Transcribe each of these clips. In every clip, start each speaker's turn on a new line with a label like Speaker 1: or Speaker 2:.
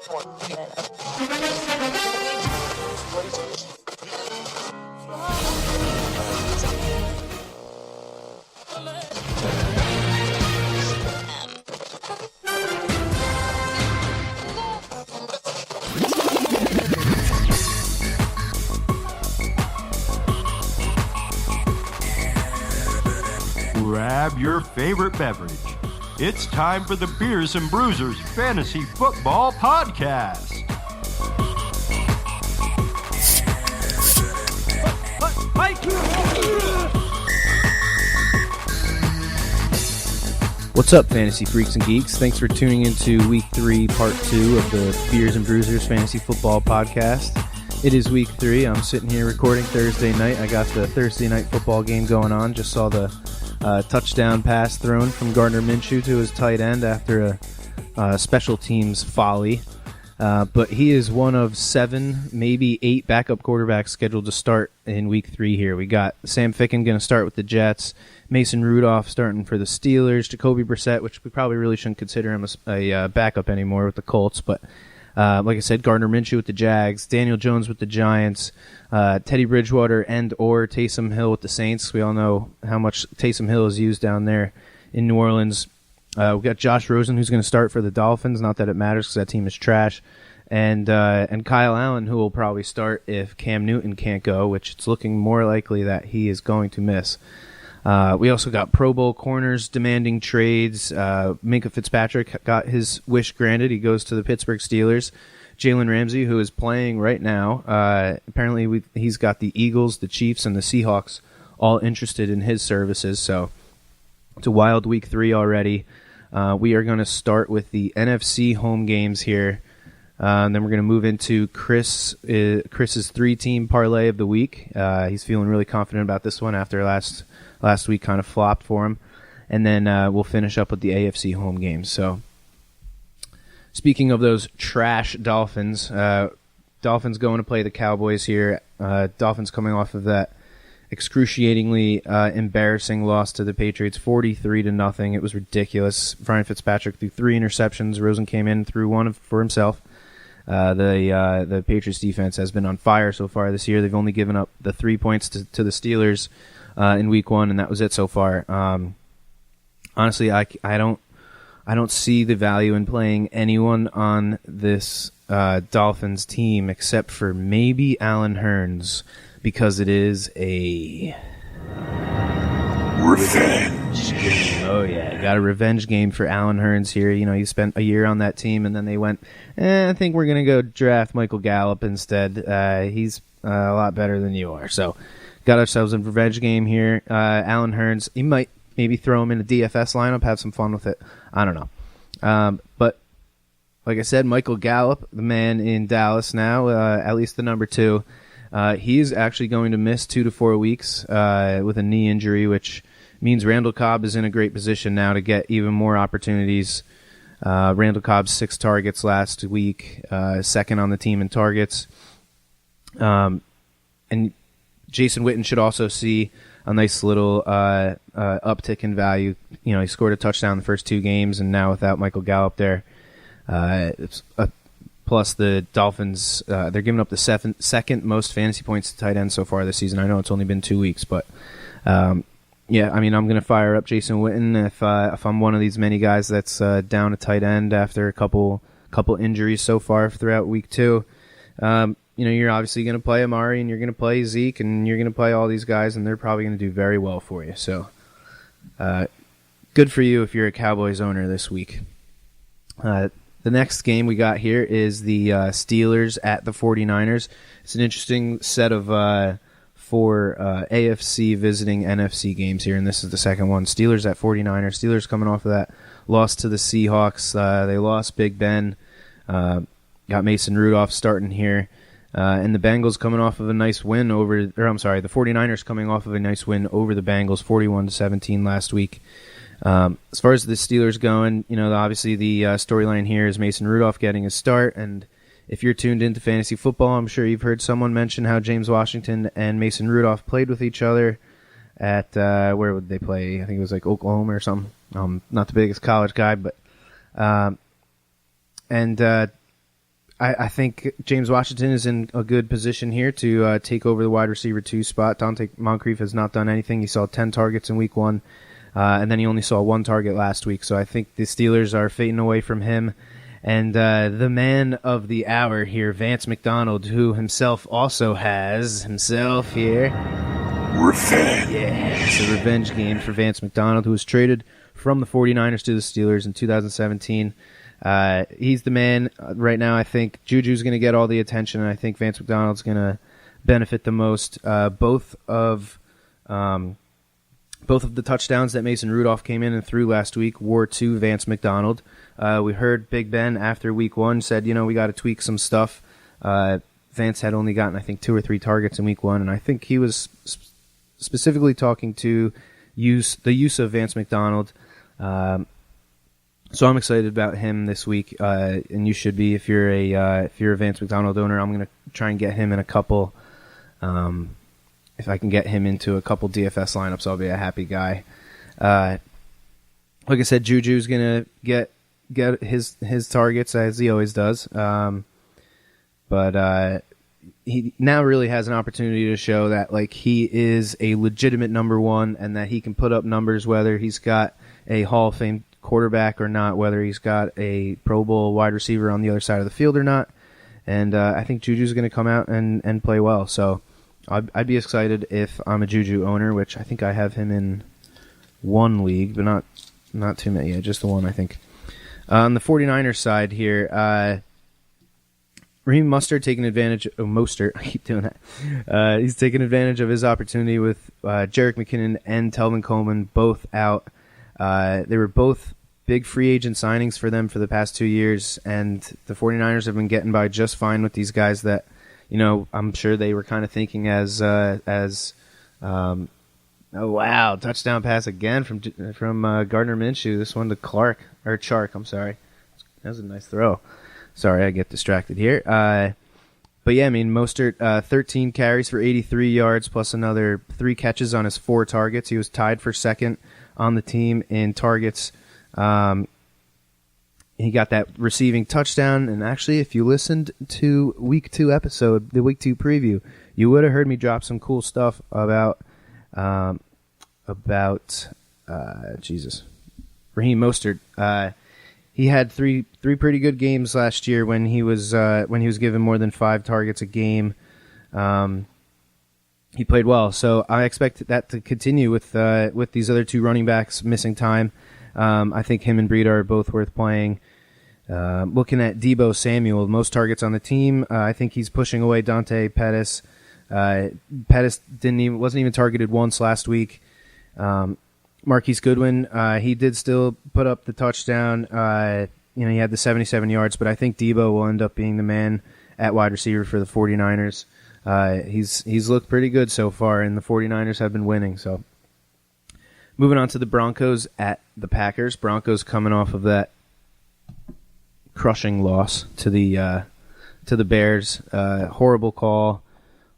Speaker 1: Grab your favorite beverage. It's time for the Beers and Bruisers Fantasy Football Podcast.
Speaker 2: What's up, fantasy freaks and geeks? Thanks for tuning into Week 3, Part 2 of the Beers and Bruisers Fantasy Football Podcast. It is Week 3. I'm sitting here recording Thursday night. I got the Thursday night football game going on. Just saw the touchdown pass thrown from Gardner Minshew to his tight end after a special teams folly. But he is one of 7, maybe 8 backup quarterbacks scheduled to start in Week 3 here. We got Sam Ficken going to start with the Jets, Mason Rudolph starting for the Steelers, Jacoby Brissett, which we probably really shouldn't consider him a backup anymore with the Colts, but like I said, Gardner Minshew with the Jags, Daniel Jones with the Giants, Teddy Bridgewater and or Taysom Hill with the Saints. We all know how much Taysom Hill is used down there in New Orleans. We've got Josh Rosen, who's going to start for the Dolphins. Not that it matters because that team is trash. And Kyle Allen, who will probably start if Cam Newton can't go, which it's looking more likely that he is going to miss. We also got Pro Bowl corners demanding trades. Minkah Fitzpatrick got his wish granted. He goes to the Pittsburgh Steelers. Jalen Ramsey, who is playing right now, apparently he's got the Eagles, the Chiefs, and the Seahawks all interested in his services. So it's a wild Week 3 already. We are going to start with the NFC home games here. And then we're going to move into Chris's 3-team parlay of the week. He's feeling really confident about this one after last week kind of flopped for him. And then we'll finish up with the AFC home games. So, speaking of those trash Dolphins, Dolphins going to play the Cowboys here. Dolphins coming off of that excruciatingly embarrassing loss to the Patriots, 43-0. It was ridiculous. Ryan Fitzpatrick threw 3 interceptions. Rosen came in and threw one for himself. The Patriots defense has been on fire so far this year. They've only given up the 3 points to the Steelers in Week 1, and that was it so far. Honestly, I don't see the value in playing anyone on this Dolphins team except for maybe Allen Hurns, because it is a revenge game. Oh yeah, got a revenge game for Allen Hurns here. You know, he spent a year on that team, and then they went, I think we're gonna go draft Michael Gallup instead. He's a lot better than you are. So, got ourselves a revenge game here. Allen Hurns, he might maybe throw him in a DFS lineup, have some fun with it. I don't know. But like I said, Michael Gallup, the man in Dallas now, at least the number 2. He is actually going to miss 2 to 4 weeks with a knee injury, which means Randall Cobb is in a great position now to get even more opportunities. Randall Cobb's 6 targets last week, second on the team in targets. And Jason Witten should also see a nice little uptick in value. You know, he scored a touchdown in the first 2 games, and now without Michael Gallup there, plus the Dolphins, they're giving up the second most fantasy points to tight ends so far this season. I know it's only been 2 weeks, but yeah, I mean, I'm going to fire up Jason Witten if I'm one of these many guys that's down a tight end after a couple injuries so far throughout Week 2. You know, you're obviously going to play Amari, and you're going to play Zeke, and you're going to play all these guys, and they're probably going to do very well for you. So, good for you if you're a Cowboys owner this week. The next game we got here is the Steelers at the 49ers. It's an interesting set of 4 AFC visiting NFC games here, and this is the second one. Steelers at 49ers. Steelers coming off of that loss to the Seahawks. They lost Big Ben. Got Mason Rudolph starting here. And the Bengals coming off of a nice win over, the 49ers coming off of a nice win over the Bengals, 41-17 last week. As far as the Steelers going, you know, obviously the storyline here is Mason Rudolph getting his start, and if you're tuned into fantasy football, I'm sure you've heard someone mention how James Washington and Mason Rudolph played with each other at, where would they play? I think it was like Oklahoma or something. Not the biggest college guy, but, I think James Washington is in a good position here to take over the wide receiver 2 spot. Dante Moncrief has not done anything. He saw 10 targets in week 1, and then he only saw 1 target last week. So I think the Steelers are fading away from him. And the man of the hour here, Vance McDonald, who himself also has himself here.
Speaker 3: Revenge.
Speaker 2: Yeah, it's a revenge game for Vance McDonald, who was traded from the 49ers to the Steelers in 2017. He's the man right now. I think Juju's going to get all the attention, and I think Vance McDonald's going to benefit the most. Both of the touchdowns that Mason Rudolph came in and threw last week were to Vance McDonald. We heard Big Ben after week 1 said, we got to tweak some stuff. Vance had only gotten, I think, 2 or 3 targets in week 1, and I think he was specifically talking to the use of Vance McDonald. So I'm excited about him this week, and you should be if you're a Vance McDonald owner. I'm going to try and get him in a couple. If I can get him into a couple DFS lineups, I'll be a happy guy. Like I said, Juju's going to get his targets as he always does, but he now really has an opportunity to show that he is a legitimate number 1 and that he can put up numbers whether he's got a Hall of Fame quarterback or not, whether he's got a Pro Bowl wide receiver on the other side of the field or not. And I think Juju's going to come out and play well. So I'd be excited if I'm a Juju owner, which I think I have him in 1 league, but not too many. Yeah, just the 1, I think. On the 49ers side here, Raheem Mostert taking advantage of Mostert. I keep doing that. He's taking advantage of his opportunity with Jerick McKinnon and Telvin Coleman both out. They were both big free agent signings for them for the past 2 years, and the 49ers have been getting by just fine with these guys that, I'm sure they were kind of thinking oh wow, touchdown pass again from Gardner Minshew. This one to Chark, I'm sorry. That was a nice throw. Sorry, I get distracted here. But yeah, Mostert, 13 carries for 83 yards plus another 3 catches on his 4 targets. He was tied for second on the team in targets. He got that receiving touchdown, and actually, if you listened to Week 2 episode, the Week 2 preview, you would have heard me drop some cool stuff about Raheem Mostert. He had three pretty good games last year when he was given more than 5 targets a game. He played well, so I expect that to continue with these other 2 running backs missing time. I think him and Breida are both worth playing. Looking at Deebo Samuel, most targets on the team, I think he's pushing away Dante Pettis. Pettis wasn't even targeted once last week. Marquise Goodwin, he did still put up the touchdown. He had the 77 yards, but I think Deebo will end up being the man at wide receiver for the 49ers. He's looked pretty good so far, and the 49ers have been winning. So, moving on to the Broncos at the Packers. Broncos coming off of that crushing loss to the Bears. Horrible call.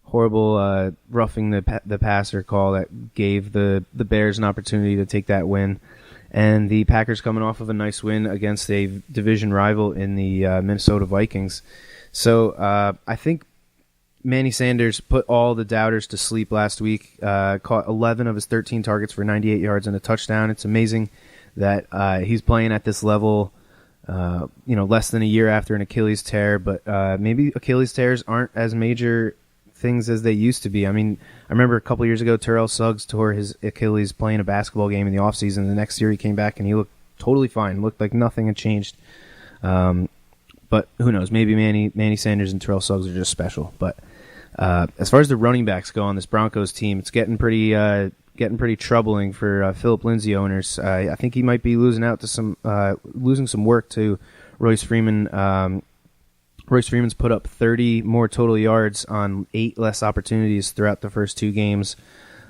Speaker 2: Horrible roughing the passer call that gave the Bears an opportunity to take that win. And the Packers coming off of a nice win against a division rival in the Minnesota Vikings. So I think Manny Sanders put all the doubters to sleep last week. Caught 11 of his 13 targets for 98 yards and a touchdown. It's amazing that he's playing at this level, less than a year after an Achilles tear. But maybe Achilles tears aren't as major things as they used to be. I remember a couple years ago, Terrell Suggs tore his Achilles playing a basketball game in the offseason. The next year he came back and he looked totally fine. Looked like nothing had changed. But who knows? Maybe Manny Sanders and Terrell Suggs are just special. But as far as the running backs go on this Broncos team, it's getting pretty troubling for Philip Lindsay owners. I think he might be losing some work to Royce Freeman. Royce Freeman's put up 30 more total yards on 8 less opportunities throughout the first 2 games.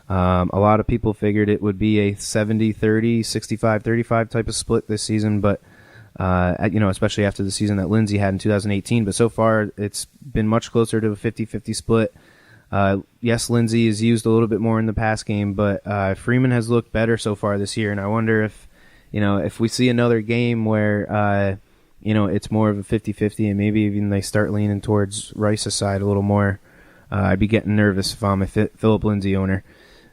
Speaker 2: A lot of people figured it would be a 70-30, 65-35 type of split this season, but especially after the season that Lindsay had in 2018. But so far, it's been much closer to a 50-50 split. Yes, Lindsay is used a little bit more in the pass game, but Freeman has looked better so far this year, and I wonder if we see another game where it's more of a 50-50, and maybe even they start leaning towards Rice's side a little more, I'd be getting nervous if I'm a Phillip Lindsay owner.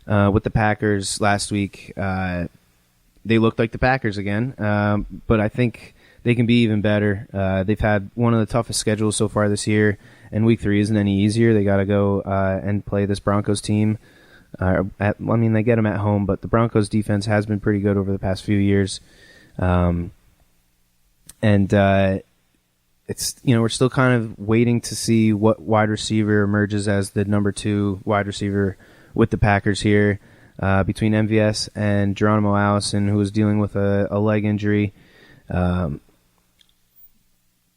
Speaker 2: With the Packers last week, they looked like the Packers again, but I think they can be even better. They've had one of the toughest schedules so far this year, and Week 3 isn't any easier. They got to go and play this Broncos team. They get them at home, but the Broncos defense has been pretty good over the past few years. It's we're still kind of waiting to see what wide receiver emerges as the number 2 wide receiver with the Packers here, between MVS and Geronimo Allison, who is dealing with a leg injury.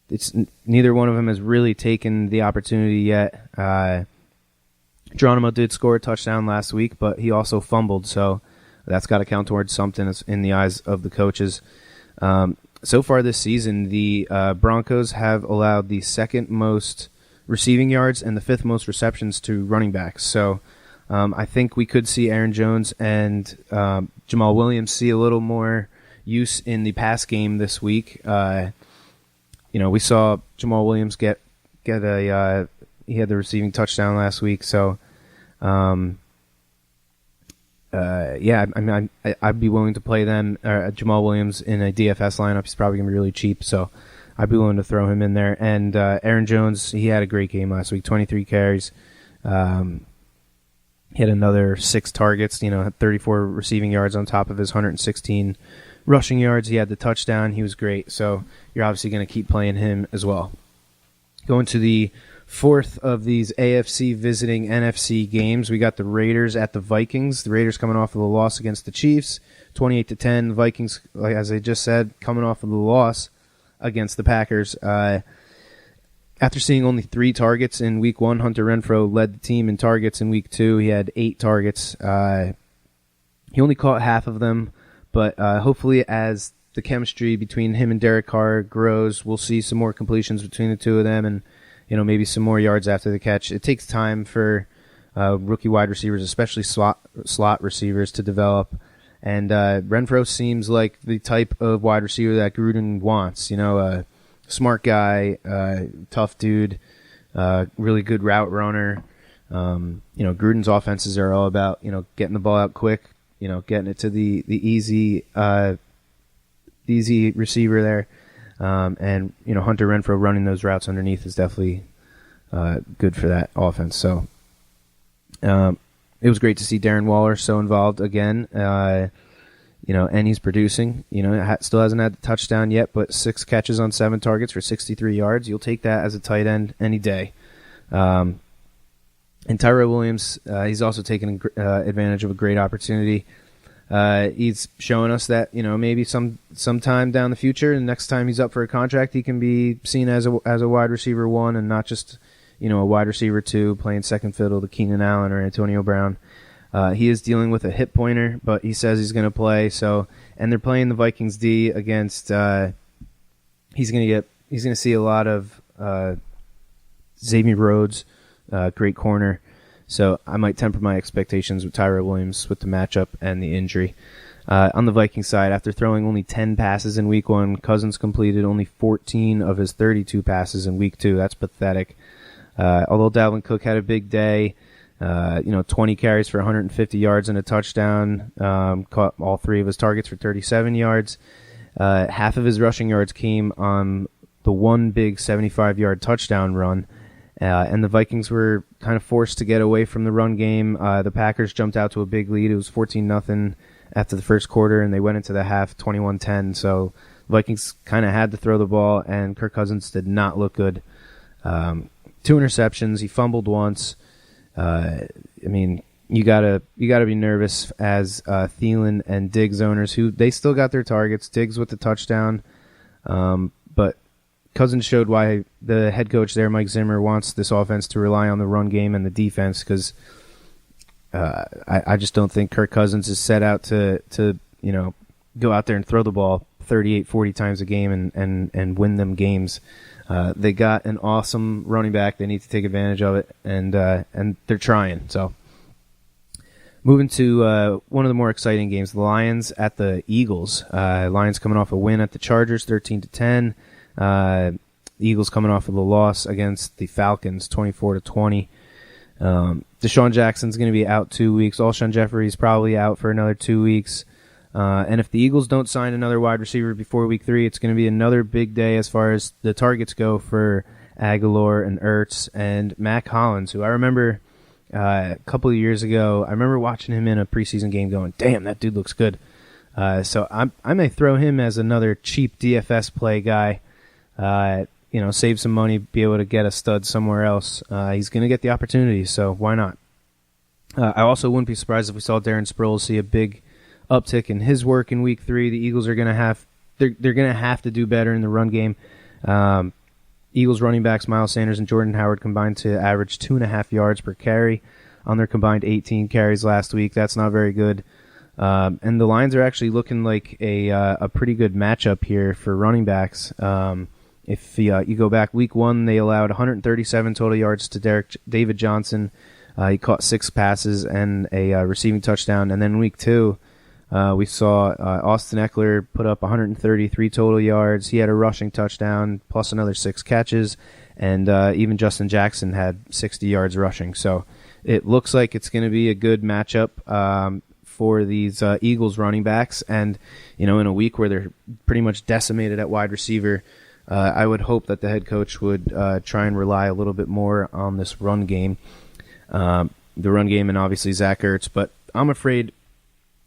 Speaker 2: It's neither one of them has really taken the opportunity yet. Geronimo did score a touchdown last week, but he also fumbled, so that's got to count towards something in the eyes of the coaches. So far this season, the Broncos have allowed the 2nd most receiving yards and the 5th most receptions to running backs. So I think we could see Aaron Jones and Jamal Williams see a little more use in the pass game this week. We saw Jamal Williams get he had the receiving touchdown last week. So I'd be willing to play them, Jamal Williams, in a DFS lineup. He's probably going to be really cheap, so I'd be willing to throw him in there. And Aaron Jones, he had a great game last week, 23 carries. He had another 6 targets, 34 receiving yards on top of his 116 rushing yards. He had the touchdown. He was great, so you're obviously going to keep playing him as well. Going to the 4th of these AFC visiting NFC games, we got the Raiders at the Vikings. The Raiders coming off of the loss against the Chiefs, 28-10. The Vikings, like as I just said, coming off of the loss against the Packers. After seeing only 3 targets in Week 1, Hunter Renfrow led the team in targets in Week 2. He had 8 targets. He only caught half of them, but hopefully as the chemistry between him and Derek Carr grows, we'll see some more completions between the two of them, and maybe some more yards after the catch. It takes time for rookie wide receivers, especially slot receivers, to develop. And Renfrow seems like the type of wide receiver that Gruden wants. A smart guy, tough dude, really good route runner. Gruden's offenses are all about getting the ball out quick, getting it to the easy receiver there. And Hunter Renfrow running those routes underneath is definitely good for that offense. So it was great to see Darren Waller so involved again. And he's producing. Still hasn't had the touchdown yet, but 6 catches on 7 targets for 63 yards. You'll take that as a tight end any day. And Tyrell Williams, he's also taken advantage of a great opportunity. He's showing us that maybe sometime down the future, and next time he's up for a contract, he can be seen as a wide receiver 1 and not just a wide receiver 2 playing second fiddle to Keenan Allen or Antonio Brown. He is dealing with a hip pointer, but he says he's going to play. So, and they're playing the Vikings D against. He's going to see a lot of Xavier Rhodes, great corner. So I might temper my expectations with Tyrell Williams with the matchup and the injury. On the Vikings side, after throwing only 10 passes in Week 1, Cousins completed only 14 of his 32 passes in Week 2. That's pathetic. Although Dalvin Cook had a big day, 20 carries for 150 yards and a touchdown, caught all 3 of his targets for 37 yards. Half of his rushing yards came on the one big 75-yard touchdown run. And the Vikings were kind of forced to get away from the run game. The Packers jumped out to a big lead. It was 14-0 after the first quarter, and they went into the half 21-10. So Vikings kind of had to throw the ball, and Kirk Cousins did not look good. 2 interceptions. He fumbled once. You gotta be nervous as Thielen and Diggs owners, who they still got their targets. Diggs with the touchdown, but Cousins showed why the head coach there, Mike Zimmer, wants this offense to rely on the run game and the defense, because I just don't think Kirk Cousins is set out to go out there and throw the ball 38, 40 times a game and win them games. They got an awesome running back. They need to take advantage of it, and they're trying. So, moving to one of the more exciting games, the Lions at the Eagles. Lions coming off a win at the Chargers, 13-10. The Eagles coming off of the loss against the Falcons, 24-20. Deshaun Jackson's going to be out 2 weeks. Alshon Jeffrey's probably out for another 2 weeks. And if the Eagles don't sign another wide receiver before week 3, it's going to be another big day as far as the targets go for Aguilar and Ertz and Mac Hollins, who I remember a couple of years ago, I remember watching him in a preseason game going, damn, that dude looks good. So I may throw him as another cheap DFS play guy, save some money, be able to get a stud somewhere else. He's going to get the opportunity, so why not? I also wouldn't be surprised if we saw Darren Sproles see a big uptick in his work in week 3. The Eagles are going to have they're going to have to do better in the run game. Eagles running backs Miles Sanders and Jordan Howard combined to average 2.5 yards per carry on their combined 18 carries last week. That's not very good. And the Lions are actually looking like a pretty good matchup here for running backs. If you go back week 1, they allowed 137 total yards to David Johnson. He caught 6 passes and a receiving touchdown. And then week 2, we saw Austin Eckler put up 133 total yards. He had a rushing touchdown plus another 6 catches. And even Justin Jackson had 60 yards rushing. So it looks like it's going to be a good matchup for these Eagles running backs. And, in a week where they're pretty much decimated at wide receiver, I would hope that the head coach would try and rely a little bit more on this run game. The run game and obviously Zach Ertz. But I'm afraid,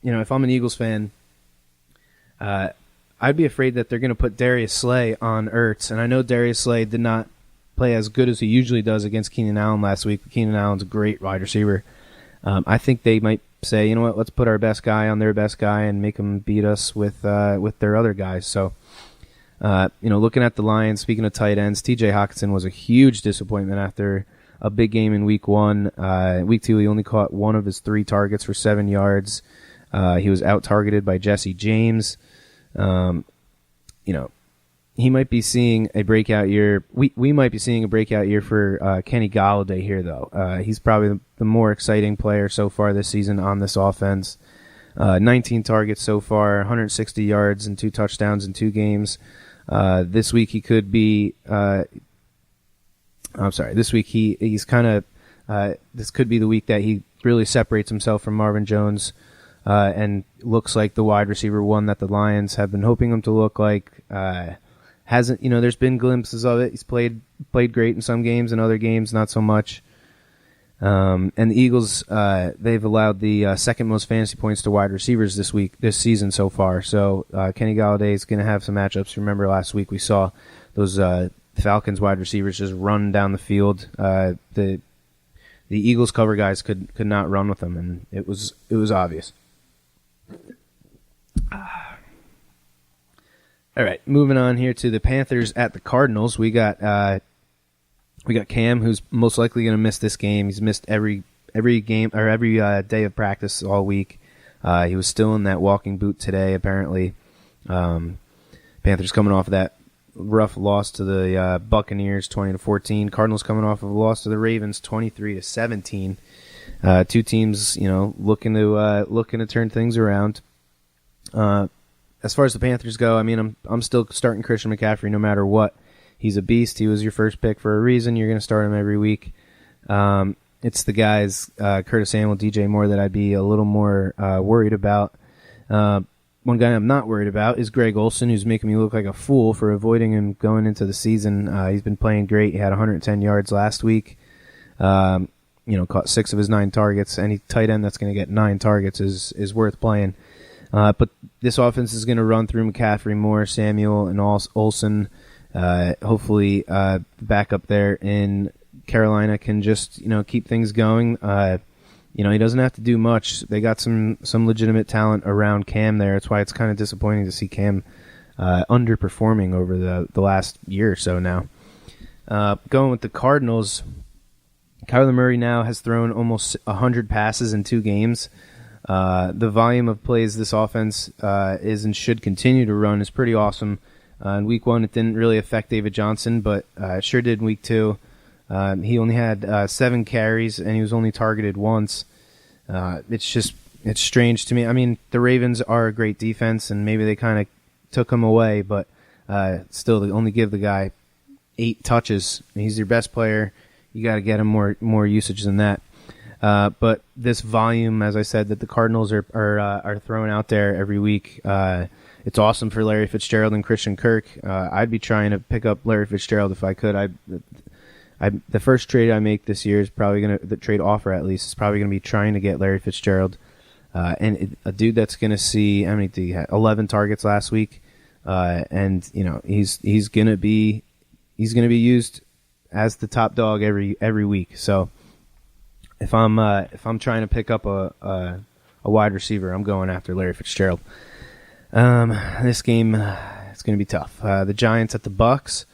Speaker 2: if I'm an Eagles fan, I'd be afraid that they're going to put Darius Slay on Ertz. And I know Darius Slay did not play as good as he usually does against Keenan Allen last week. Keenan Allen's a great wide receiver. I think they might say, let's put our best guy on their best guy and make them beat us with their other guys. So, looking at the Lions, speaking of tight ends, TJ Hawkinson was a huge disappointment after a big game in week 1. Week 2, he only caught 1 of his 3 targets for 7 yards. He was out-targeted by Jesse James. He might be seeing a breakout year. We might be seeing a breakout year for Kenny Golladay here, though. He's probably the more exciting player so far this season on this offense. 19 targets so far, 160 yards and 2 touchdowns in 2 games. This week he could be. This week he's kind of. This could be the week that he really separates himself from Marvin Jones, and looks like the wide receiver 1 that the Lions have been hoping him to look like. Hasn't, there's been glimpses of it. He's played great in some games, and other games not so much. And the Eagles, they've allowed the second most fantasy points to wide receivers this season so far. So Kenny Golladay is going to have some matchups. Remember last week we saw those Falcons wide receivers just run down the field. The Eagles cover guys could not run with them, and it was obvious. All right, moving on here to the Panthers at the Cardinals. We got Cam, who's most likely going to miss this game. He's missed every game or every day of practice all week. He was still in that walking boot today, apparently. Panthers coming off of that rough loss to the Buccaneers, 20-14. Cardinals coming off of a loss to the Ravens, 23-17. 2 teams, looking to turn things around. As far as the Panthers go, I'm still starting Christian McCaffrey no matter what. He's a beast. He was your first pick for a reason. You're going to start him every week. It's the guys, Curtis Samuel, DJ Moore, that I'd be a little more worried about. One guy I'm not worried about is Greg Olsen, who's making me look like a fool for avoiding him going into the season. He's been playing great. He had 110 yards last week. Caught 6 of his 9 targets. Any tight end that's going to get 9 targets is worth playing. But this offense is going to run through McCaffrey, Moore, Samuel, and Olsen. Hopefully, back up there in Carolina can just keep things going. He doesn't have to do much. They got some legitimate talent around Cam there. That's why it's kind of disappointing to see Cam underperforming over the last year or so now. Going with the Cardinals, Kyler Murray now has thrown almost 100 passes in 2 games. The volume of plays this offense is and should continue to run is pretty awesome. In week 1, it didn't really affect David Johnson, but it sure did in week 2. He only had 7 carries, and he was only targeted once. It's strange to me. The Ravens are a great defense, and maybe they kind of took him away, but still to only give the guy 8 touches. He's your best player. You got to get him more usage than that. But this volume, as I said, that the Cardinals are throwing out there every week, it's awesome for Larry Fitzgerald and Christian Kirk. I'd be trying to pick up Larry Fitzgerald if I could. The first trade I make this year is probably the trade offer at least is probably gonna be trying to get Larry Fitzgerald, and a dude that's gonna see how many did he have? 11 targets last week, and he's gonna be used as the top dog every week. So if I'm trying to pick up a wide receiver, I'm going after Larry Fitzgerald. This game it's gonna be tough. The Giants at the Bucs.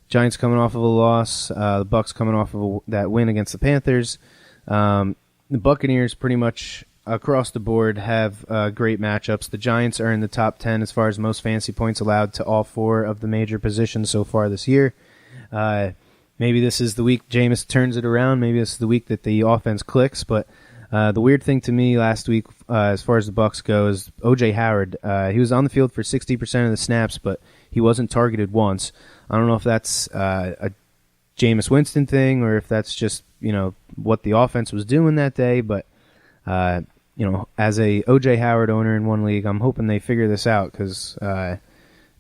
Speaker 2: Giants coming off of a loss. The Bucs coming off of that win against the Panthers. The Buccaneers pretty much across the board have great matchups. The Giants are in the top 10 as far as most fantasy points allowed to all 4 of the major positions so far this year. Maybe this is the week Jameis turns it around. Maybe this is the week that the offense clicks. But the weird thing to me last week, as far as the Bucs go, is O.J. Howard. He was on the field for 60% of the snaps, but he wasn't targeted once. I don't know if that's a Jameis Winston thing or if that's just what the offense was doing that day. But as a O.J. Howard owner in one league, I'm hoping they figure this out because I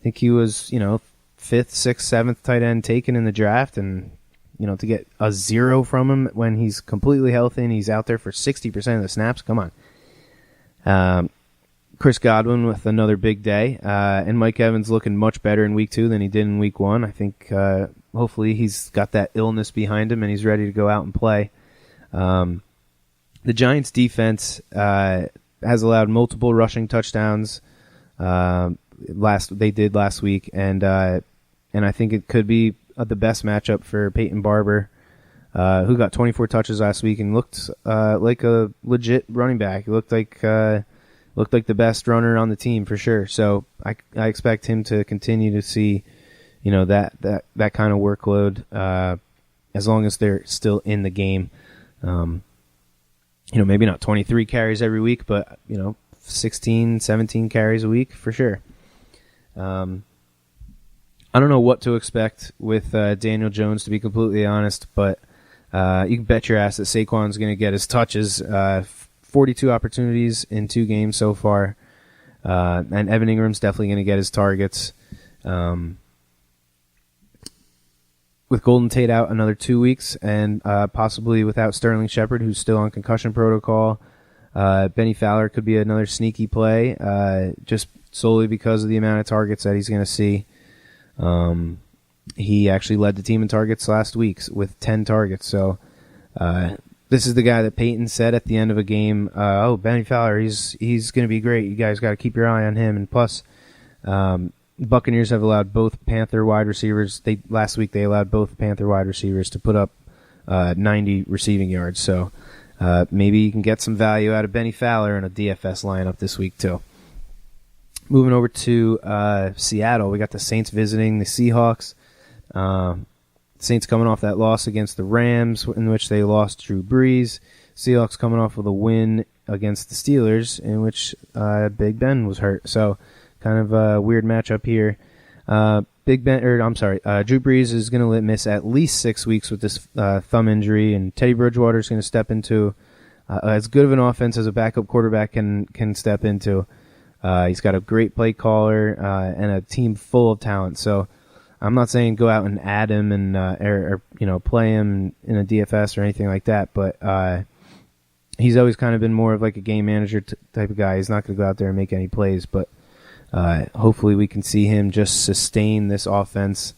Speaker 2: think he was 5th, 6th, 7th tight end taken in the draft, and to get a 0 from him when he's completely healthy and he's out there for 60% of the snaps, come on. Chris Godwin with another big day, and Mike Evans looking much better in week 2 than he did in week 1. I think hopefully he's got that illness behind him and he's ready to go out and play. The Giants defense has allowed multiple rushing touchdowns last week, and I think it could be the best matchup for Peyton Barber, who got 24 touches last week and looked like a legit running back. He looked like the best runner on the team for sure. So I expect him to continue to see, that kind of workload as long as they're still in the game. Maybe not 23 carries every week, but 16, 17 carries a week for sure. I don't know what to expect with Daniel Jones, to be completely honest, but you can bet your ass that Saquon's going to get his touches. 42 opportunities in 2 games so far, and Evan Ingram's definitely going to get his targets. With Golden Tate out another 2 weeks, and possibly without Sterling Shepard, who's still on concussion protocol, Benny Fowler could be another sneaky play, just solely because of the amount of targets that he's going to see. He actually led the team in targets last week with 10 targets, so this is the guy that Peyton said at the end of a game, Benny Fowler, he's going to be great. You guys got to keep your eye on him. And plus, Buccaneers have allowed both Panther wide receivers. Last week they allowed both Panther wide receivers to put up 90 receiving yards. So maybe you can get some value out of Benny Fowler in a DFS lineup this week too. Moving over to Seattle, we got the Saints visiting the Seahawks. Saints coming off that loss against the Rams, in which they lost Drew Brees. Seahawks coming off with a win against the Steelers, in which Big Ben was hurt. So, kind of a weird matchup here. Drew Brees is going to miss at least 6 weeks with this thumb injury, and Teddy Bridgewater is going to step into as good of an offense as a backup quarterback can step into. He's got a great play caller and a team full of talent. So I'm not saying go out and add him and or play him in a DFS or anything like that, but he's always kind of been more of like a game manager type of guy. He's not going to go out there and make any plays, but hopefully we can see him just sustain this offense.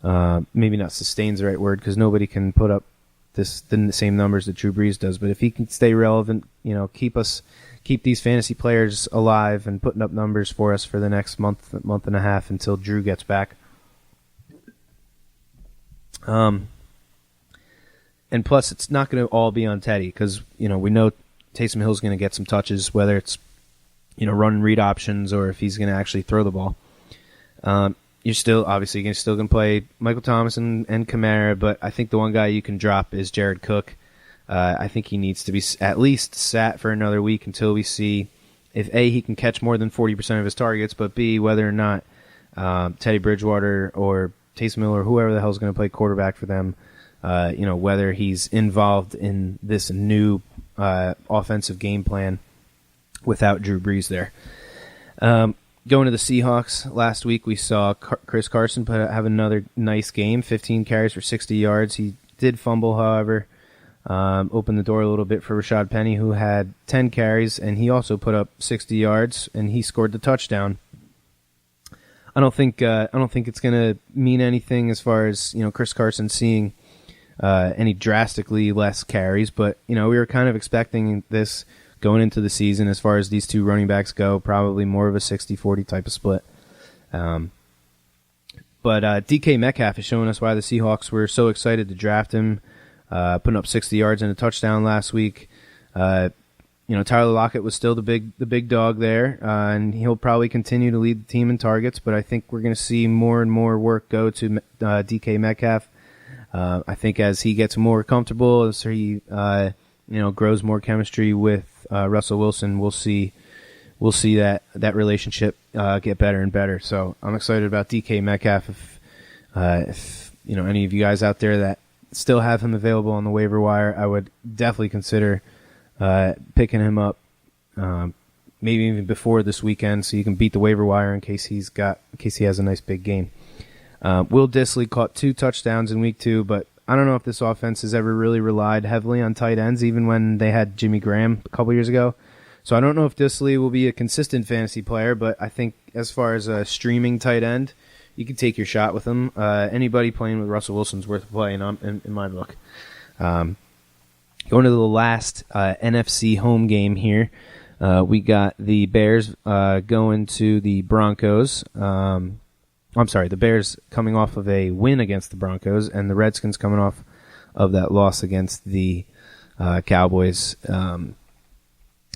Speaker 2: Maybe not sustain's the right word because nobody can put up the same numbers that Drew Brees does, but if he can stay relevant, keep these fantasy players alive and putting up numbers for us for the next month and a half until Drew gets back. And plus, it's not going to all be on Teddy because we know Taysom Hill's going to get some touches, whether it's run and read options or if he's going to actually throw the ball. You're still going to play Michael Thomas and Kamara, but I think the one guy you can drop is Jared Cook. I think he needs to be at least sat for another week until we see if A, he can catch more than 40% of his targets, but B, whether or not Teddy Bridgewater or Taysom Hill or whoever the hell is going to play quarterback for them, whether he's involved in this new offensive game plan without Drew Brees there. Going to the Seahawks, last week we saw Chris Carson have another nice game, 15 carries for 60 yards. He did fumble, however, opened the door a little bit for Rashad Penny, who had 10 carries, and he also put up 60 yards, and he scored the touchdown. I don't think it's going to mean anything as far as Chris Carson seeing any drastically less carries, but we were kind of expecting this going into the season as far as these two running backs go, probably more of a 60-40 type of split. But DK Metcalf is showing us why the Seahawks were so excited to draft him, putting up 60 yards and a touchdown last week. Tyler Lockett was still the big dog there, and he'll probably continue to lead the team in targets, but I think we're going to see more and more work go to DK Metcalf. I think as he gets more comfortable, as he grows more chemistry with Russell Wilson, we'll see that relationship get better and better. So I'm excited about DK Metcalf. If any of you guys out there that still have him available on the waiver wire, I would definitely consider picking him up, maybe even before this weekend, so you can beat the waiver wire in case he has a nice big game. Will Dissly caught 2 touchdowns in week 2, but I don't know if this offense has ever really relied heavily on tight ends, even when they had Jimmy Graham a couple years ago. So I don't know if Dissly will be a consistent fantasy player, but I think as far as a streaming tight end, you can take your shot with him. Anybody playing with Russell Wilson's worth playing in my book. Going to the last NFC home game here, we got the Bears going to the Broncos. The Bears coming off of a win against the Broncos, and the Redskins coming off of that loss against the Cowboys.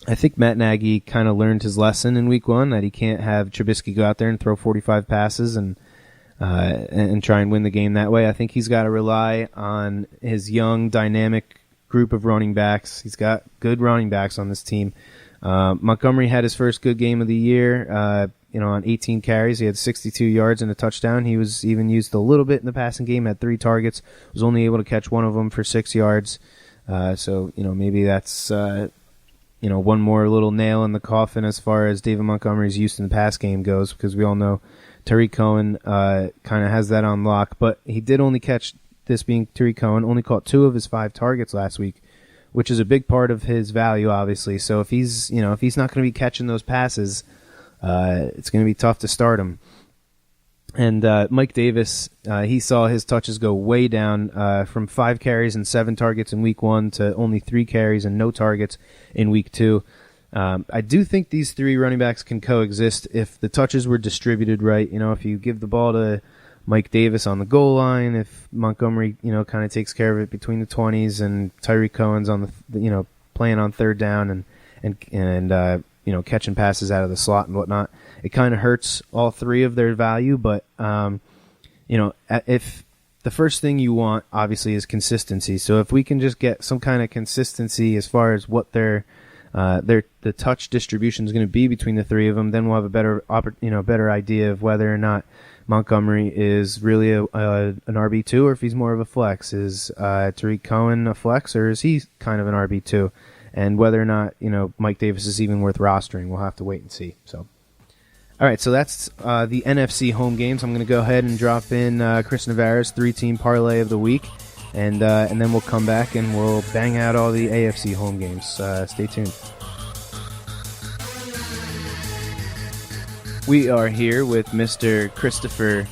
Speaker 2: I think Matt Nagy kind of learned his lesson in Week 1 that he can't have Trubisky go out there and throw 45 passes and try and win the game that way. I think he's got to rely on his young, dynamic group of running backs. He's got good running backs on this team. Montgomery had his first good game of the year. On 18 carries, he had 62 yards and a touchdown. He was even used a little bit in the passing game, had 3 targets, was only able to catch one of them for 6 yards. So maybe that's, one more little nail in the coffin as far as David Montgomery's use in the pass game goes, because we all know Tariq Cohen kind of has that on lock. But he did only catch, this being Tariq Cohen, only caught 2 of his 5 targets last week, which is a big part of his value, obviously. So if he's not going to be catching those passes, it's going to be tough to start him. And Mike Davis, he saw his touches go way down from 5 carries and 7 targets in Week 1 to only 3 carries and no targets in Week 2. I do think these 3 running backs can coexist if the touches were distributed right. If you give the ball to Mike Davis on the goal line, if Montgomery, kind of takes care of it between the 20s, and Tyreek Cohen's on the, playing on third down and catching passes out of the slot and whatnot. It kind of hurts all 3 of their value, but, if the first thing you want, obviously, is consistency. So if we can just get some kind of consistency as far as what the touch distribution is going to be between the 3 of them, then we'll have a better idea of whether or not Montgomery is really an RB2 or if he's more of a flex. Is Tariq Cohen a flex, or is he kind of an RB2? And whether or not, Mike Davis is even worth rostering, we'll have to wait and see. So, all right, so that's the NFC home games. I'm going to go ahead and drop in Chris Navara's 3-team parlay of the week, and then we'll come back and we'll bang out all the AFC home games. Stay tuned. We are here with Mr. Christopher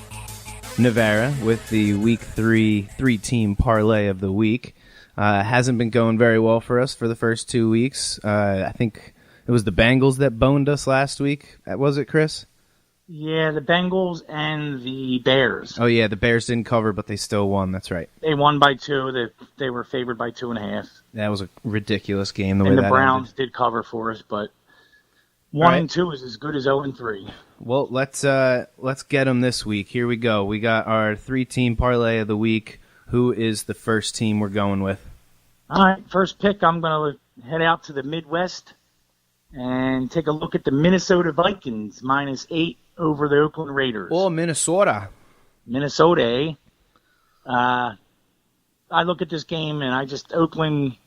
Speaker 2: Navara with the Week 3-team parlay of the week. Hasn't been going very well for us for the first 2 weeks. I think it was the Bengals that boned us last week. Was it, Chris?
Speaker 4: Yeah, the Bengals and the Bears.
Speaker 2: Oh, yeah, the Bears didn't cover, but they still won. That's right.
Speaker 4: They won by 2. They were favored by 2.5.
Speaker 2: That was a ridiculous game.
Speaker 4: And the Browns did cover for us, but 1-2 is as good as 0-3.
Speaker 2: Well, let's get them this week. Here we go. We got our 3-team parlay of the week. Who is the first team we're going with?
Speaker 4: All right, first pick, I'm going to head out to the Midwest and take a look at the Minnesota Vikings, -8 over the Oakland Raiders.
Speaker 2: Oh, Minnesota.
Speaker 4: Minnesota, eh? I look at this game, and Oakland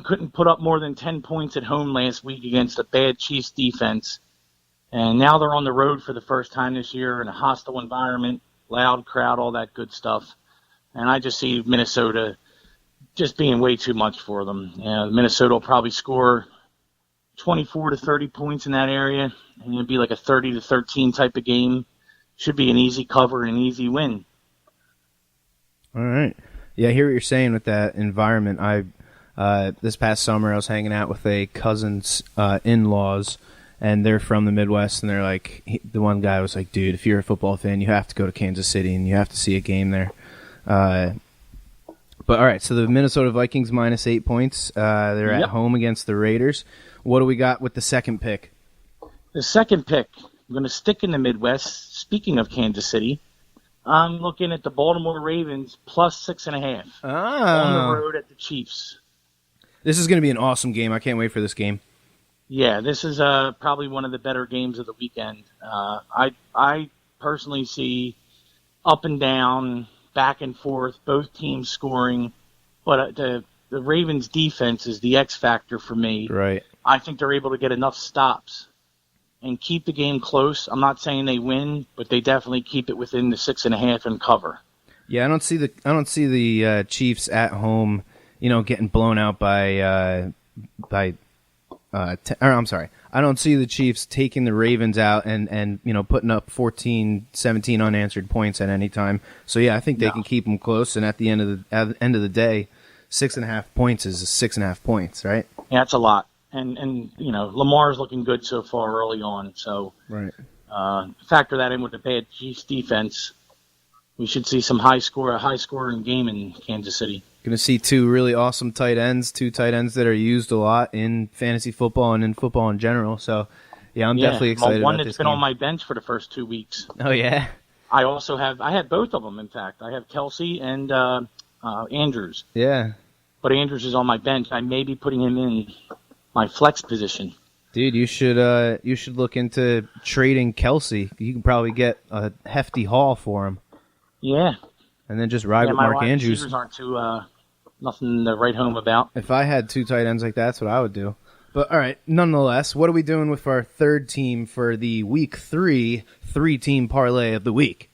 Speaker 4: couldn't put up more than 10 points at home last week against a bad Chiefs defense. And now they're on the road for the first time this year in a hostile environment, loud crowd, all that good stuff. And I just see Minnesota just being way too much for them. Minnesota will probably score 24 to 30 points in that area, and it'd be like a 30 to 13 type of game. Should be an easy cover and an easy win.
Speaker 2: All right. Yeah, I hear what you're saying with that environment. This past summer I was hanging out with a cousin's in-laws, and they're from the Midwest, and they're like, the one guy was like, dude, if you're a football fan, you have to go to Kansas City, and you have to see a game there. But all right, so the Minnesota Vikings minus 8 points. They're at home against the Raiders. What do we got with the second pick?
Speaker 4: The second pick, I'm going to stick in the Midwest. Speaking of Kansas City, I'm looking at the Baltimore Ravens plus 6.5 on the road at the Chiefs.
Speaker 2: This is going to be an awesome game. I can't wait for this game.
Speaker 4: Yeah, this is probably one of the better games of the weekend. I personally see up and down, back and forth, both teams scoring, but the Ravens' defense is the X factor for me.
Speaker 2: Right.
Speaker 4: I think they're able to get enough stops and keep the game close. I'm not saying they win, but they definitely keep it within the 6.5 and cover.
Speaker 2: Yeah, I don't see the Chiefs at home, getting blown out I'm sorry. I don't see the Chiefs taking the Ravens out and putting up 14, 17 unanswered points at any time. So yeah, I think they can keep them close. And at the end of the day, 6.5 points is 6.5 points, right?
Speaker 4: Yeah, that's a lot. And Lamar's looking good so far early on. So
Speaker 2: right.
Speaker 4: Factor that in with the bad Chiefs defense. We should see a high scoring game in Kansas City.
Speaker 2: Going to see two really awesome tight ends that are used a lot in fantasy football and in football in general. So, yeah, I'm definitely excited about this game.
Speaker 4: One that's been on my bench for the first 2 weeks.
Speaker 2: Oh, yeah?
Speaker 4: I had both of them, in fact. I have Kelsey and Andrews.
Speaker 2: Yeah.
Speaker 4: But Andrews is on my bench. I may be putting him in my flex position.
Speaker 2: Dude, you should look into trading Kelsey. You can probably get a hefty haul for him.
Speaker 4: Yeah.
Speaker 2: And then just ride with Mark Andrews.
Speaker 4: Receivers aren't too nothing to write home about.
Speaker 2: If I had two tight ends like that, that's what I would do. But all right, nonetheless, what are we doing with our third team for the Week 3 3-team parlay of the week?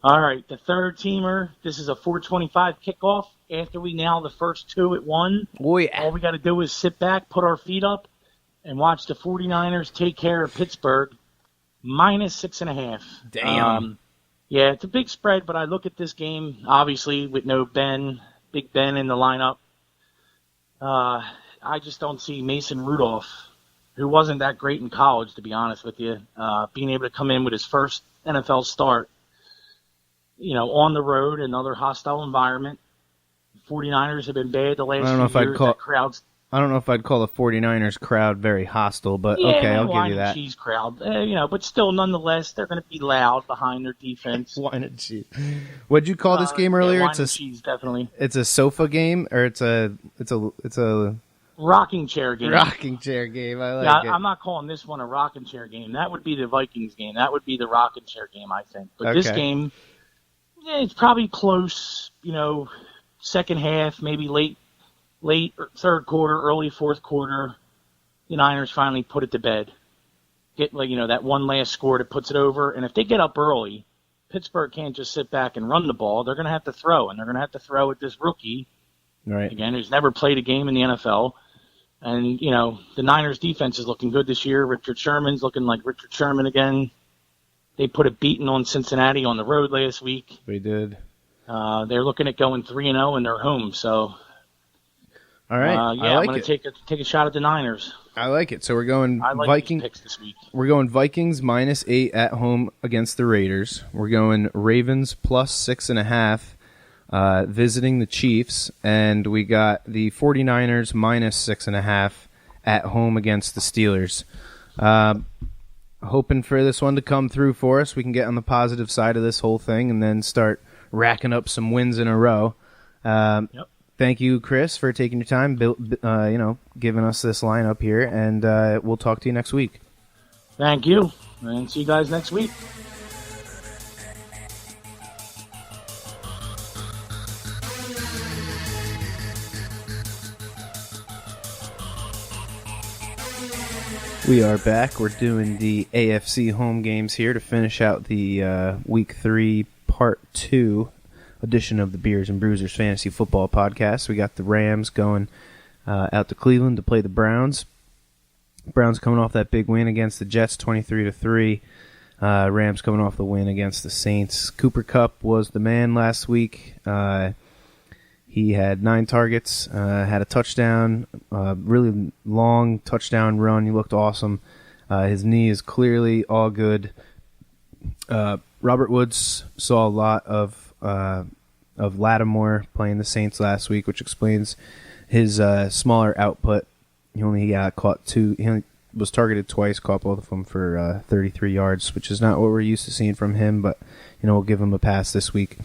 Speaker 4: All right, the third teamer. This is a 4:25 kickoff. After we nail the first two at 1, all we got to do is sit back, put our feet up, and watch the 49ers take care of Pittsburgh minus 6.5.
Speaker 2: Damn.
Speaker 4: Yeah, it's a big spread, but I look at this game, obviously, with no Big Ben in the lineup. I just don't see Mason Rudolph, who wasn't that great in college, to be honest with you, being able to come in with his first NFL start, on the road, another hostile environment. 49ers have been bad the last few years.
Speaker 2: I don't know if I'd call the 49ers crowd very hostile, but okay, I'll give you that.
Speaker 4: Cheese crowd, but still, nonetheless, they're going to be loud behind their defense.
Speaker 2: Wine and cheese. What'd you call this game earlier?
Speaker 4: Wine and cheese, definitely.
Speaker 2: It's a sofa game, or it's a
Speaker 4: rocking chair game.
Speaker 2: Rocking chair game. I like it.
Speaker 4: I'm not calling this one a rocking chair game. That would be the Vikings game. That would be the rocking chair game, I think. But this game, it's probably close. Second half, maybe late third quarter, early fourth quarter, the Niners finally put it to bed. Get that one last score that puts it over. And if they get up early, Pittsburgh can't just sit back and run the ball. They're going to have to throw, and they're going to have to throw at this rookie.
Speaker 2: Right.
Speaker 4: Again, who's never played a game in the NFL. And, the Niners defense is looking good this year. Richard Sherman's looking like Richard Sherman again. They put a beating on Cincinnati on the road last week.
Speaker 2: They did.
Speaker 4: They're looking at going 3-0 in their home, so...
Speaker 2: All right,
Speaker 4: I'm going to take a shot at the Niners.
Speaker 2: I like it. So we're going
Speaker 4: Vikings picks this week.
Speaker 2: We're going Vikings minus 8 at home against the Raiders. We're going Ravens plus 6.5 visiting the Chiefs, and we got the 49ers minus 6.5 at home against the Steelers. Hoping for this one to come through for us. We can get on the positive side of this whole thing and then start racking up some wins in a row.
Speaker 4: Yep.
Speaker 2: Thank you, Chris, for taking your time, giving us this lineup here, and we'll talk to you next week.
Speaker 4: Thank you. And see you guys next week.
Speaker 2: We are back. We're doing the AFC home games here to finish out the Week 3 Part 2 edition of the Beers and Bruisers Fantasy Football Podcast. We got the Rams going out to Cleveland to play the Browns. Browns coming off that big win against the Jets, 23-3. Rams coming off the win against the Saints. Cooper Kupp was the man last week. He had 9 targets, had a touchdown, really long touchdown run. He looked awesome. His knee is clearly all good. Robert Woods saw a lot of Lattimore playing the Saints last week, which explains his smaller output. He only caught 2. He only was targeted twice, caught both of them for 33 yards, which is not what we're used to seeing from him. But we'll give him a pass this week.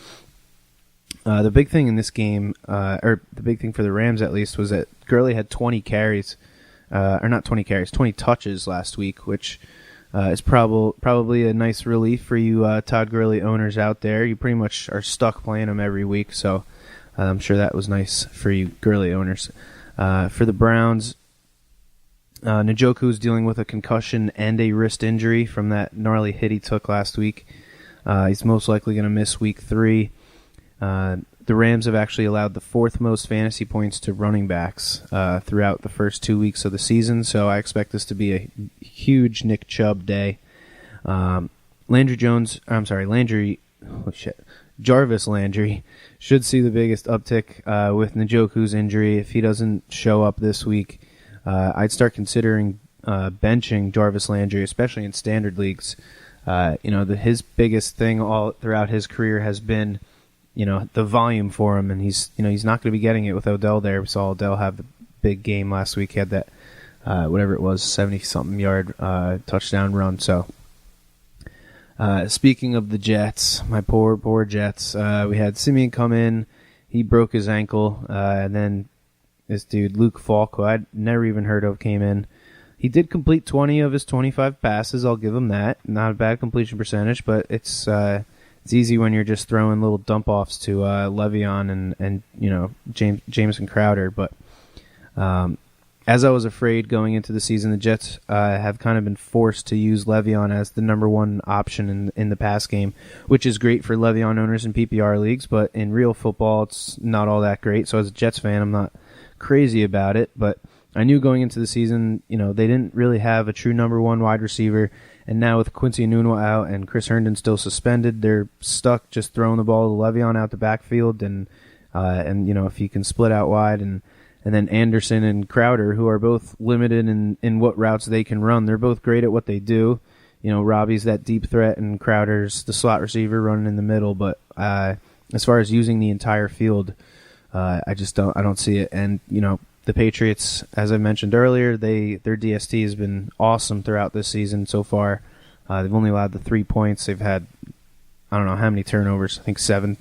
Speaker 2: The big thing in this game, or the big thing for the Rams at least, was that Gurley had 20 carries, or not 20 carries, 20 touches last week, which is probably a nice relief for you Todd Gurley owners out there. You pretty much are stuck playing him every week, so I'm sure that was nice for you Gurley owners. For the Browns, Njoku is dealing with a concussion and a wrist injury from that gnarly hit he took last week. He's most likely going to miss Week 3. The Rams have actually allowed the 4th most fantasy points to running backs throughout the first 2 weeks of the season, so I expect this to be a huge Nick Chubb day. Jarvis Landry should see the biggest uptick with Njoku's injury. If he doesn't show up this week, I'd start considering benching Jarvis Landry, especially in standard leagues. His biggest thing all throughout his career has been the volume for him, and he's not going to be getting it with Odell there. We saw Odell have the big game last week. He had that, whatever it was, 70-something yard touchdown run. So, speaking of the Jets, my poor Jets, we had Simeon come in. He broke his ankle, and then this dude, Luke Falk, who I'd never even heard of, came in. He did complete 20 of his 25 passes. I'll give him that. Not a bad completion percentage, but it's easy when you're just throwing little dump-offs to Le'Veon and Jameson Crowder. But as I was afraid going into the season, the Jets have kind of been forced to use Le'Veon as the number one option in the pass game, which is great for Le'Veon owners in PPR leagues, but in real football, it's not all that great. So as a Jets fan, I'm not crazy about it, but I knew going into the season, they didn't really have a true number one wide receiver. And now with Quincy Enunwa out and Chris Herndon still suspended, they're stuck just throwing the ball to Le'Veon out the backfield, and if you can split out wide, and then Anderson and Crowder, who are both limited in what routes they can run. They're both great at what they do. Robbie's that deep threat, and Crowder's the slot receiver running in the middle. But as far as using the entire field, I don't see it. And the Patriots, as I mentioned earlier, their DST has been awesome throughout this season so far. They've only allowed the 3 points. They've had, I don't know how many turnovers, I think 7.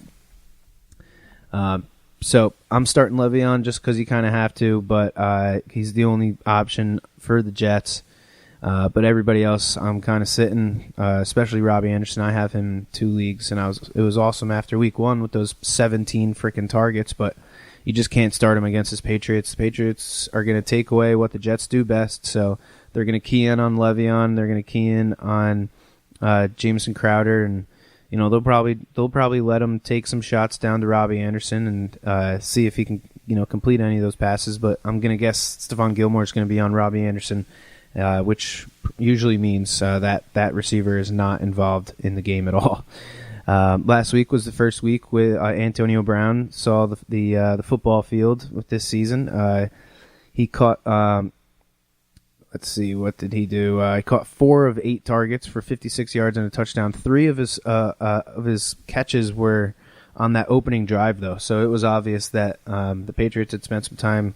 Speaker 2: So I'm starting Le'Veon just because you kind of have to, but he's the only option for the Jets. But everybody else, I'm kind of sitting, especially Robbie Anderson. I have him in 2 leagues, and it was awesome after week 1 with those 17 freaking targets, but you just can't start him against his Patriots. The Patriots are going to take away what the Jets do best, so they're going to key in on Le'Veon. They're going to key in on Jameson Crowder, and they'll probably let him take some shots down to Robbie Anderson and see if he can complete any of those passes. But I'm going to guess Stephon Gilmore is going to be on Robbie Anderson, which usually means that receiver is not involved in the game at all. Last week was the first week with Antonio Brown saw the football field with this season. He caught, let's see, what did he do? He caught 4 of 8 targets for 56 yards and a touchdown. 3 of his catches were on that opening drive, though, so it was obvious that the Patriots had spent some time,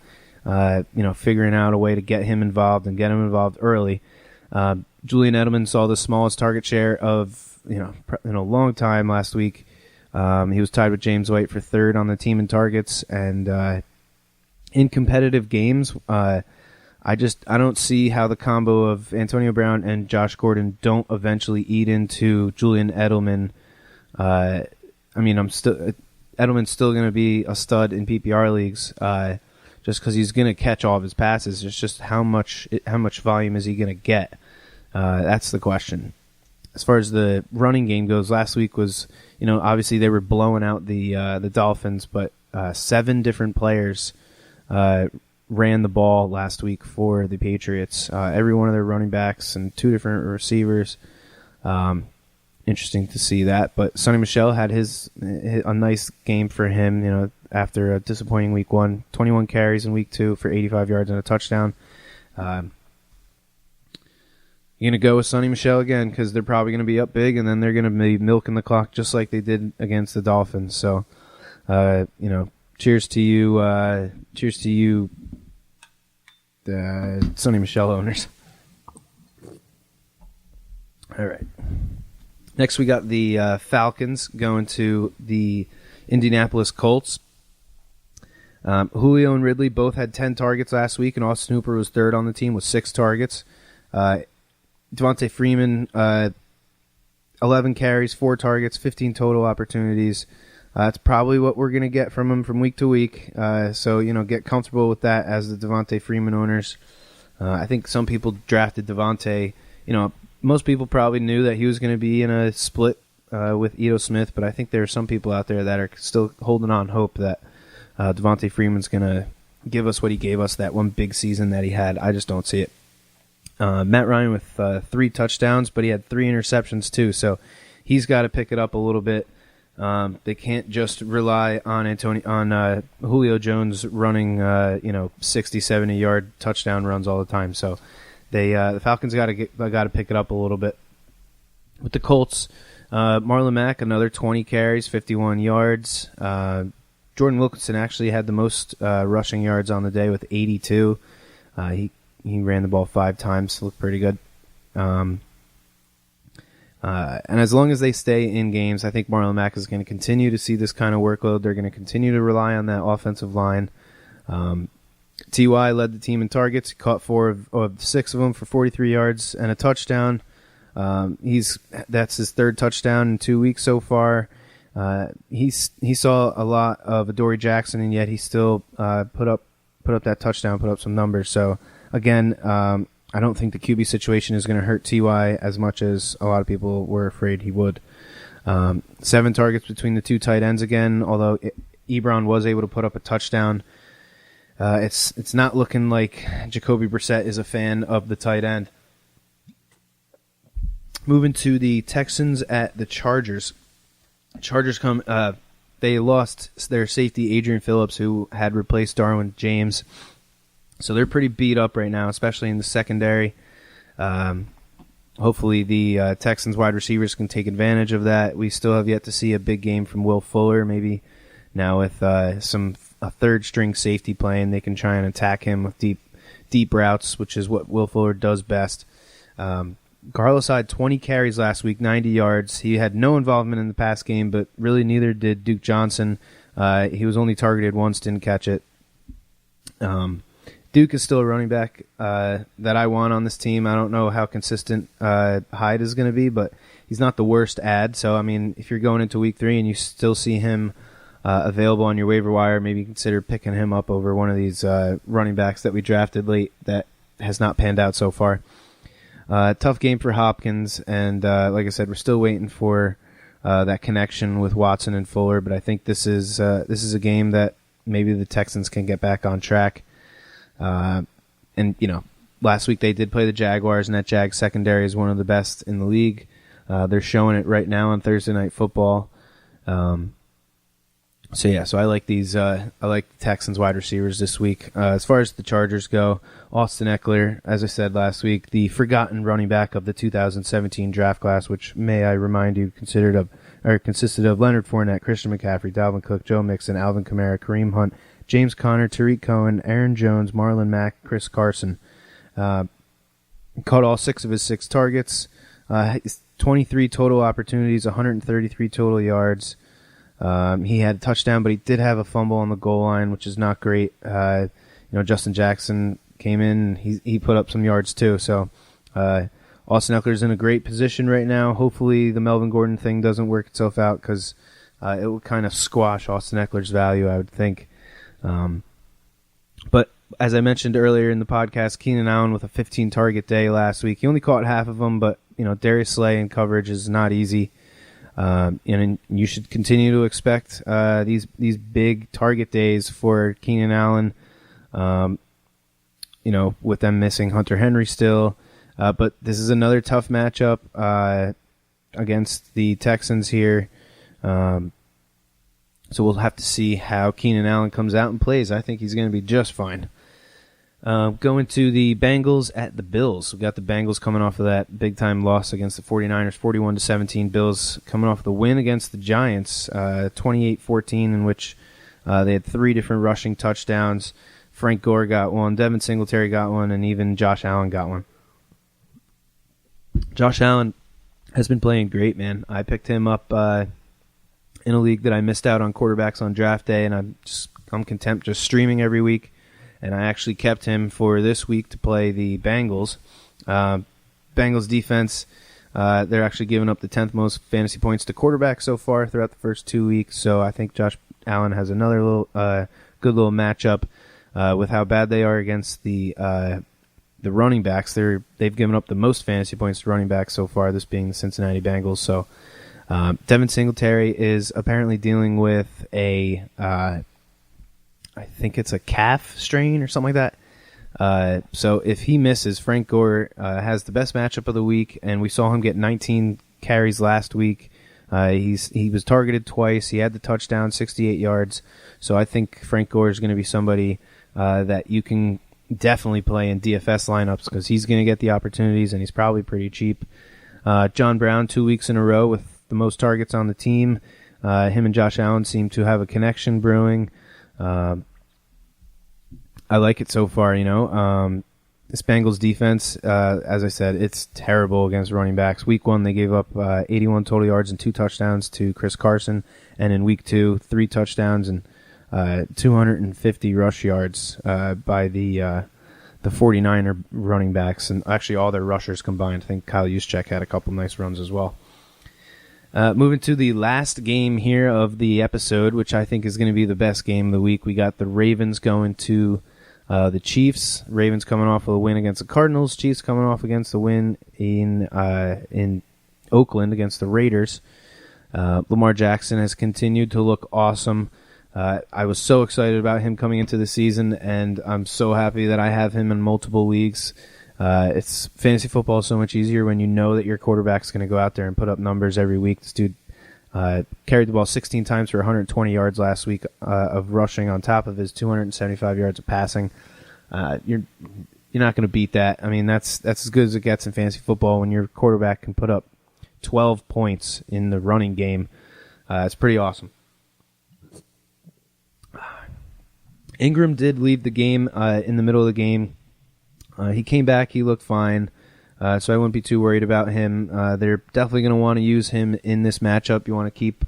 Speaker 2: figuring out a way to get him involved and get him involved early. Julian Edelman saw the smallest target share of in a long time last week. He was tied with James White for 3rd on the team in targets, and in competitive games, I I don't see how the combo of Antonio Brown and Josh Gordon don't eventually eat into Julian Edelman. Edelman's still going to be a stud in PPR leagues, just because he's going to catch all of his passes. It's just how much volume is he going to get? That's the question. As far as the running game goes, last week was, obviously they were blowing out the Dolphins, but 7 different players ran the ball last week for the Patriots. Every one of their running backs and 2 different receivers. Interesting to see that. But Sonny Michel had a nice game for him, after a disappointing week 1. 21 carries in week 2 for 85 yards and a touchdown. You're going to go with Sonny Michel again because they're probably going to be up big, and then they're going to be milking the clock just like they did against the Dolphins. So, cheers to you. Cheers to you, Sonny Michel owners. All right. Next, we got the Falcons going to the Indianapolis Colts. Julio and Ridley both had 10 targets last week, and Austin Hooper was third on the team with 6 targets. Devontae Freeman, 11 carries, 4 targets, 15 total opportunities. That's probably what we're going to get from him from week to week. So, get comfortable with that as the Devontae Freeman owners. I think some people drafted Devontae. Most people probably knew that he was going to be in a split with Ito Smith, but I think there are some people out there that are still holding on hope that Devontae Freeman's going to give us what he gave us that one big season that he had. I just don't see it. Matt Ryan with 3 touchdowns, but he had 3 interceptions too, so he's got to pick it up a little bit. They can't just rely on Julio Jones running 60, 70-yard touchdown runs all the time. So the Falcons got to pick it up a little bit. With the Colts, Marlon Mack, another 20 carries, 51 yards. Jordan Wilkinson actually had the most rushing yards on the day with 82. He ran the ball 5 times, looked pretty good. And as long as they stay in games, I think Marlon Mack is going to continue to see this kind of workload. They're going to continue to rely on that offensive line. T.Y. led the team in targets. He caught 4 of 6 of them for 43 yards and a touchdown. That's his 3rd touchdown in 2 weeks so far. He saw a lot of Adoree Jackson, and yet he still put up that touchdown, put up some numbers. So again, I don't think the QB situation is going to hurt T.Y. as much as a lot of people were afraid he would. 7 targets between the 2 tight ends again, although Ebron was able to put up a touchdown. It's not looking like Jacoby Brissett is a fan of the tight end. Moving to the Texans at the Chargers. Chargers they lost their safety Adrian Phillips, who had replaced Darwin James. So they're pretty beat up right now, especially in the secondary. Hopefully the Texans wide receivers can take advantage of that. We still have yet to see a big game from Will Fuller. Maybe now with a 3rd-string safety playing, they can try and attack him with deep routes, which is what Will Fuller does best. Carlos had 20 carries last week, 90 yards. He had no involvement in the pass game, but really neither did Duke Johnson. He was only targeted once, didn't catch it. Duke is still a running back that I want on this team. I don't know how consistent Hyde is going to be, but he's not the worst add. So, I mean, if you're going into week 3 and you still see him available on your waiver wire, maybe consider picking him up over one of these running backs that we drafted late that has not panned out so far. Tough game for Hopkins, and like I said, we're still waiting for that connection with Watson and Fuller, but I think this is a game that maybe the Texans can get back on track. And last week they did play the Jaguars, and that Jags secondary is one of the best in the league. They're showing it right now on Thursday Night Football. So I like these. I like the Texans wide receivers this week. As far as the Chargers go, Austin Eckler, as I said last week, the forgotten running back of the 2017 draft class, which may I remind you consisted of Leonard Fournette, Christian McCaffrey, Dalvin Cook, Joe Mixon, Alvin Kamara, Kareem Hunt, James Conner, Tariq Cohen, Aaron Jones, Marlon Mack, Chris Carson. Caught all 6 of his 6 targets. 23 total opportunities, 133 total yards. He had a touchdown, but he did have a fumble on the goal line, which is not great. Justin Jackson came in. He put up some yards too. So Austin Eckler's in a great position right now. Hopefully the Melvin Gordon thing doesn't work itself out because it will kind of squash Austin Eckler's value, I would think. But as I mentioned earlier in the podcast, Keenan Allen with a 15-target day last week. He only caught half of them, but Darius Slay in coverage is not easy. And you should continue to expect these big target days for Keenan Allen. With them missing Hunter Henry still. But this is another tough matchup against the Texans here. So we'll have to see how Keenan Allen comes out and plays. I think he's going to be just fine. Going to the Bengals at the Bills. We've got the Bengals coming off of that big-time loss against the 49ers, 41-17. Bills coming off the win against the Giants, 28-14, in which they had 3 different rushing touchdowns. Frank Gore got one, Devin Singletary got one, and even Josh Allen got one. Josh Allen has been playing great, man. I picked him up in a league that I missed out on quarterbacks on draft day, and I'm content just streaming every week. And I actually kept him for this week to play the Bengals. Bengals defense, they're actually giving up the 10th most fantasy points to quarterbacks so far throughout the first 2 weeks. So I think Josh Allen has another good little matchup with how bad they are against the running backs. They've given up the most fantasy points to running backs so far, this being the Cincinnati Bengals. So Devin Singletary is apparently dealing with I think it's a calf strain or something like that. So if he misses, Frank Gore has the best matchup of the week, and we saw him get 19 carries last week. He was targeted twice. He had the touchdown, 68 yards. So I think Frank Gore is going to be somebody that you can definitely play in DFS lineups because he's going to get the opportunities, and he's probably pretty cheap. John Brown, 2 weeks in a row with the most targets on the team. Him and Josh Allen seem to have a connection brewing. I like it so far, This Bengals defense, as I said, it's terrible against running backs. Week 1, they gave up 81 total yards and 2 touchdowns to Chris Carson. And in Week 2, 3 touchdowns and 250 rush yards by the 49er running backs. And actually all their rushers combined. I think Kyle Juszczyk had a couple nice runs as well. Moving to the last game here of the episode, which I think is going to be the best game of the week. We got the Ravens going to the Chiefs. Ravens coming off of a win against the Cardinals. Chiefs coming off against the win in Oakland against the Raiders. Lamar Jackson has continued to look awesome. I was so excited about him coming into the season, and I'm so happy that I have him in multiple leagues. It's fantasy football is so much easier when you know that your quarterback's going to go out there and put up numbers every week. This dude carried the ball 16 times for 120 yards last week of rushing on top of his 275 yards of passing. You're not going to beat that. I mean, that's as good as it gets in fantasy football when your quarterback can put up 12 points in the running game. It's pretty awesome. Ingram did leave the game in the middle of the game. He came back. He looked fine. So I wouldn't be too worried about him. They're definitely going to want to use him in this matchup. You want to keep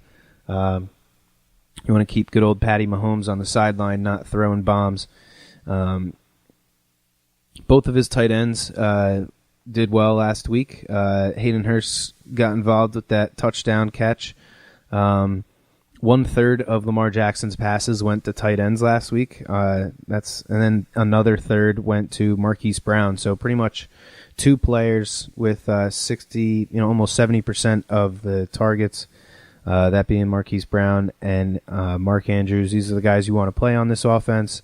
Speaker 2: good old Patty Mahomes on the sideline, not throwing bombs. Both of his tight ends did well last week. Hayden Hurst got involved with that touchdown catch. 1/3 of Lamar Jackson's passes went to tight ends last week. And then another third went to Marquise Brown. So pretty much 2 players with 60, almost 70% of the targets. That being Marquise Brown and Mark Andrews. These are the guys you want to play on this offense.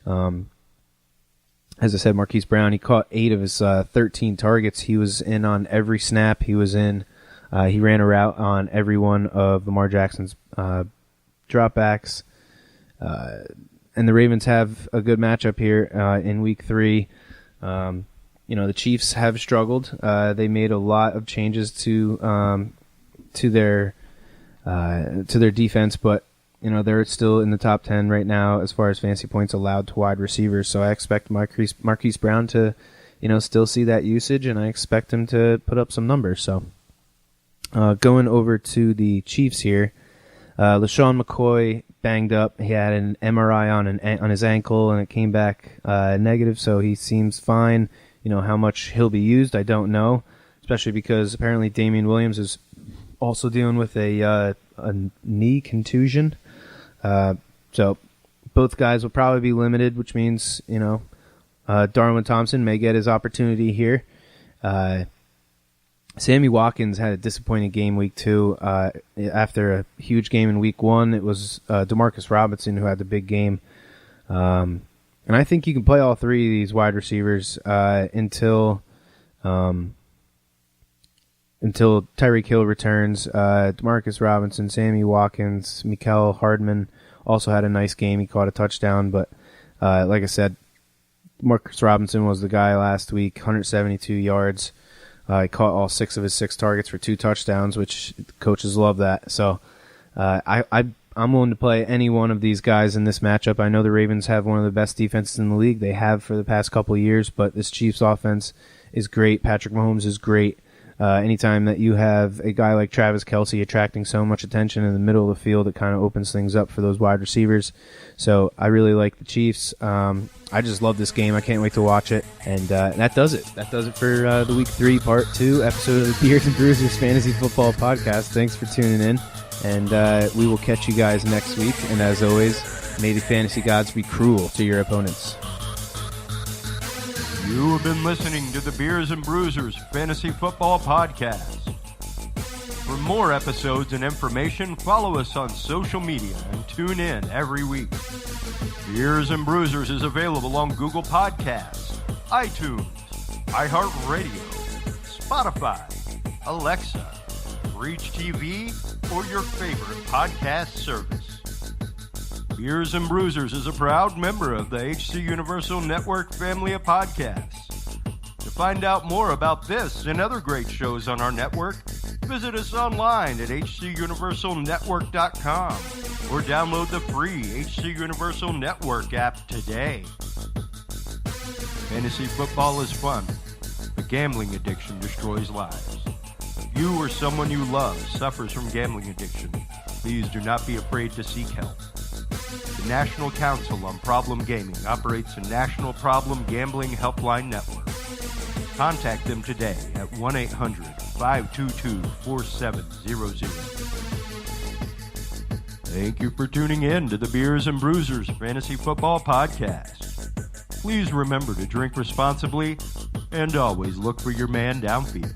Speaker 2: As I said, Marquise Brown, he caught 8 of his 13 targets. He was in on every snap. He was in. He ran a route on every one of Lamar Jackson's dropbacks. And the Ravens have a good matchup here in Week 3. The Chiefs have struggled. They made a lot of changes to their defense, but they're still in the top 10 right now as far as fantasy points allowed to wide receivers. So I expect Marquise Brown to still see that usage, and I expect him to put up some numbers. So going over to the Chiefs here, LaShawn McCoy banged up. He had an MRI on his ankle, and it came back negative, so he seems fine. How much he'll be used, I don't know, especially because apparently Damian Williams is also dealing with a knee contusion. So both guys will probably be limited, which means, Darwin Thompson may get his opportunity here. Sammy Watkins had a disappointing game week 2. After a huge game in week 1, it was Demarcus Robinson who had the big game. And I think you can play all three of these wide receivers until Tyreek Hill returns. Demarcus Robinson, Sammy Watkins, Mecole Hardman also had a nice game. He caught a touchdown, but like I said, Demarcus Robinson was the guy last week, 172 yards. He caught all 6 of his 6 targets for 2 touchdowns, which coaches love that. So I'm willing to play any one of these guys in this matchup. I know the Ravens have one of the best defenses in the league. They have for the past couple of years, but this Chiefs offense is great. Patrick Mahomes is great. Anytime that you have a guy like Travis Kelce attracting so much attention in the middle of the field, it kind of opens things up for those wide receivers. So I really like the Chiefs. I just love this game. I can't wait to watch it. And that does it. That does it for the Week 3 Part 2 episode of the Beers and Bruisers Fantasy Football Podcast. Thanks for tuning in. And we will catch you guys next week. And as always, may the fantasy gods be cruel to your opponents.
Speaker 1: You have been listening to the Beers and Bruisers Fantasy Football Podcast. For more episodes and information, follow us on social media and tune in every week. Beers and Bruisers is available on Google Podcasts, iTunes, iHeartRadio, Spotify, Alexa, Reach TV, or your favorite podcast service. Beers and Bruisers is a proud member of the HC Universal Network family of podcasts. To find out more about this and other great shows on our network, visit us online at hcuniversalnetwork.com or download the free HC Universal Network app today. Fantasy football is fun, but gambling addiction destroys lives. If you or someone you love suffers from gambling addiction, please do not be afraid to seek help. The National Council on Problem Gaming operates a national problem gambling helpline network. Contact them today at 1-800-522-4700. Thank you for tuning in to the Beers and Bruisers Fantasy Football Podcast. Please remember to drink responsibly and always look for your man downfield.